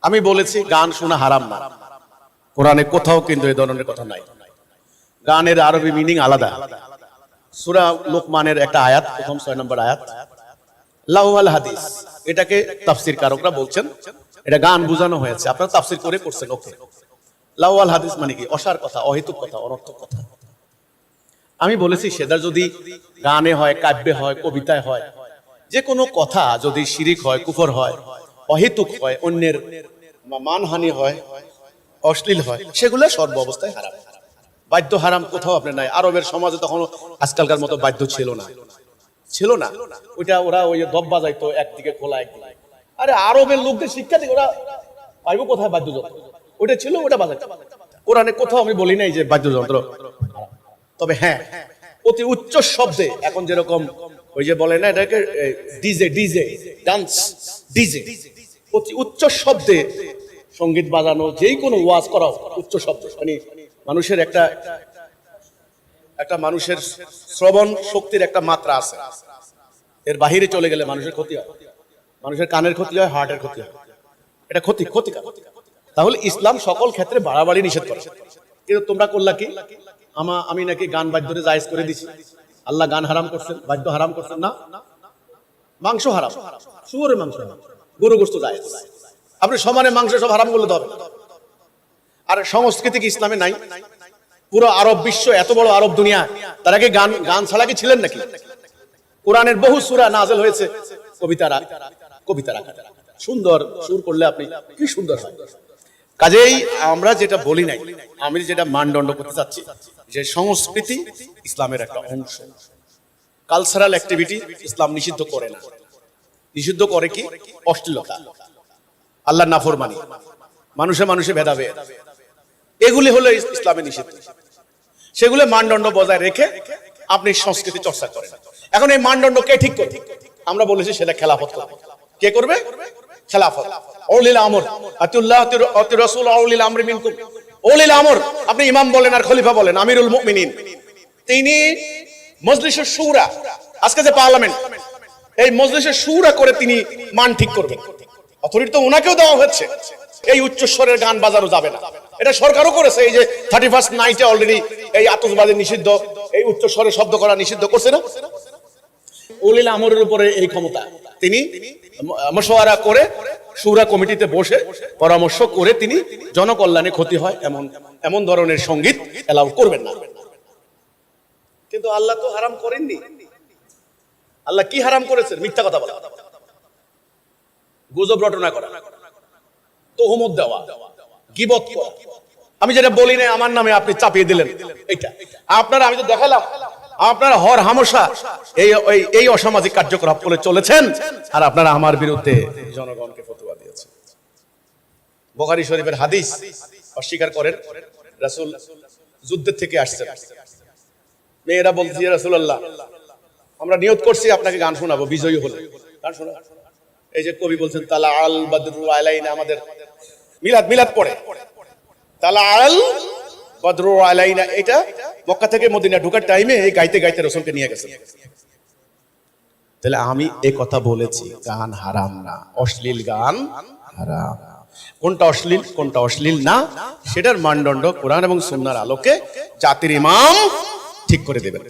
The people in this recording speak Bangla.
আমি বলেছি গান শোনা হারাম না, কোরআনে কোথাও কিন্তু এই ধরনের কথা নাই। গানের আরবি মিনিং আলাদা। সূরা লোকমানের একটা আয়াত, প্রথম 6 নম্বর আয়াত, লাহওয়াল হাদিস, এটাকে তাফসীর কারকরা বলছেন এটা গান বোঝানো হয়েছে, আপনারা তাফসীর করে করছেন। ওকে, লাহওয়াল হাদিস মানে কি? অসার কথা, অহেতুক কথা, অনর্থক কথা। আমি বলেছি সেটা যদি গানে হয়, কাব্যে হয়, কবিতায় হয়, যে কোনো কথা যদি শিরিক হয়, কুফর হয়, অহেতুক হয়, অন্যের মানহানি হয়, অশ্লীল হয়, সেগুলো সর্ব অবস্থায় হারাম। বাদ্য হারাম কোথাও আপনি নাই। আরবের সমাজে তখন আজকালকার মতো বাদ্য ছিল না, ছিল না। ওইটা ওরা ওই দব বাজাইতো একদিকে খোলা একদিকে। আরে আরবের লোকদের শিক্ষা দিয়ে ওরা পাইবো কোথায় বাদ্যযন্ত্র? ওটা ছিল, ওটা বাজাইতো। কোরআনে কোথাও আমি বলি নাই যে বাদ্যযন্ত্র। তবে হ্যাঁ, অতি উচ্চ শব্দে, এখন যেরকম ওই যে বলে না এটাকে ডিজে, ডিজে ডান্স, ডিজে, অতি উচ্চ শব্দে সঙ্গীত বাজানো, যেই কোনো ওয়াজ করা উচ্চ শব্দে, মানে মানুষের একটা মানুষের শ্রবণ শক্তির একটা মাত্রা আছে, এর বাহিরে চলে গেলে মানুষের ক্ষতি হয়। মানুষের কানের ক্ষতি হয়, হার্টের ক্ষতি হয়, এটা ক্ষতিকার। তাহলে ইসলাম সকল ক্ষেত্রে বাড়াবাড়ি নিষেধ করে, কিন্তু তোমরা করলা কি? আমি নাকি গান বাদ্যরে জায়েজ করে দিছি। আল্লাহ গান হারাম করছেন, বাদ্য হারাম করছেন না? মাংস হারাম, শুয়োরের মাংস হারাম, গরু গোশত জায়েজ। আপনি সমানে মাংস সব হারাম করলে তো হবে না। আর সংস্কৃতি কি ইসলামে নাই? পুরো আরব বিশ্ব, এত বড় আরব দুনিয়া, তারা কি গান ছাড়া কি ছিলেন নাকি? কোরআনের বহু সূরা নাযিল হয়েছে কবিতা রাখা, সুন্দর সুর করলে আপনি কি সুন্দর হয়। কাজেই আমরা যেটা বলি নাই, আমি যেটা মানদণ্ড করতে চাচ্ছি, যে সংস্কৃতি ইসলামের একটা অংশ। কালচারাল অ্যাক্টিভিটি ইসলাম নিষিদ্ধ করে না। নিষিদ্ধ করে কি? অশ্লীলতা, আল্লাহর নাফরমানি, মানুষে ভেদাভেদ, এগুলি হলো ইসলামে নিষিদ্ধ। সেগুলো মানদণ্ড বজায় রেখে আপনি সংস্কৃতি চর্চা করেন। এখন এই মানদণ্ড কে ঠিক করবে? আমরা বলেছি সেটা খেলাফত করবে। কে করবে? খেলাফত। উলিল আমর, আতিউল্লাহ আতিউর রাসূল উলিল আমরি মিনকুম। উলিল আমর, আপনি ইমাম বলেন আর খলিফা বলেন, আমিরুল মুমিনিন, তিনি মজলিসুশ শুরা, আজকে যে পার্লামেন্ট, এই মজলিসের শুরা করে তিনি মান ঠিক করবেন। অথরিটি তো ওনাকেও দেওয়া হচ্ছে। এই উচ্চস্বরের গান বাজানো যাবে না, এটা সরকারও করেছে। এই যে 31st নাইটে অলরেডি এই আতশবাজি নিষিদ্ধ, এই উচ্চস্বরে শব্দ করা নিষিদ্ধ করছে না? উলিল আমরের উপরে এই ক্ষমতা। তিনি মশওয়ারা করে শুরা কমিটিতে বসে পরামর্শ করে তিনি জনকল্যাণে ক্ষতি হয় এমন ধরনের সঙ্গীত এলাও করবেন না। কিন্তু আল্লাহ তো হারাম করেননি। আল্লাহ কি হারাম করেছেন? মিথ্যা কথা বলা, গুজব রটনা করা, তোহমত দেওয়া, গীবত করা। আমি যেটা বলি না আমার নামে আপনি চাপিয়ে দিলেন, এইটা আপনারা, আমি তো দেখালাম আপনারা হর হামেশা এই অসামাজিক কার্যকলাপ করে চলেছেন, আর আপনারা আমার বিরুদ্ধে জনগণকে ফতোয়া দিয়েছেন। বুখারী শরীফের হাদিস অস্বীকার করেন, রাসূল যুদ্ধের থেকে আসছেন, মেয়েরা বলছে ইয়া রাসূলুল্লাহ, আমরা নিয়ত করছি আপনাকে গান শোনাবো বিজয়ী হলে, গান শোনাবো। এই যে কবি বলছেন তালা আল বদরু আলাইনা, আমাদের মিলাদ পড়ে তালা আল বদরু আলাইনা, এটা মক্কা থেকে মদিনা ঢোকার টাইমে এই গাইতে গাইতে রাসূলকে নিয়ে গেছেন। তাহলে আমি এই কথা বলেছি, গান হারাম না, অশ্লীল গান হারাম। কোনটা অশ্লীল কোনটা অশ্লীল না, সেটার মানদণ্ড কোরআন এবং সুন্নাহর আলোকে জাতির ইমাম ঠিক করে দেবেন।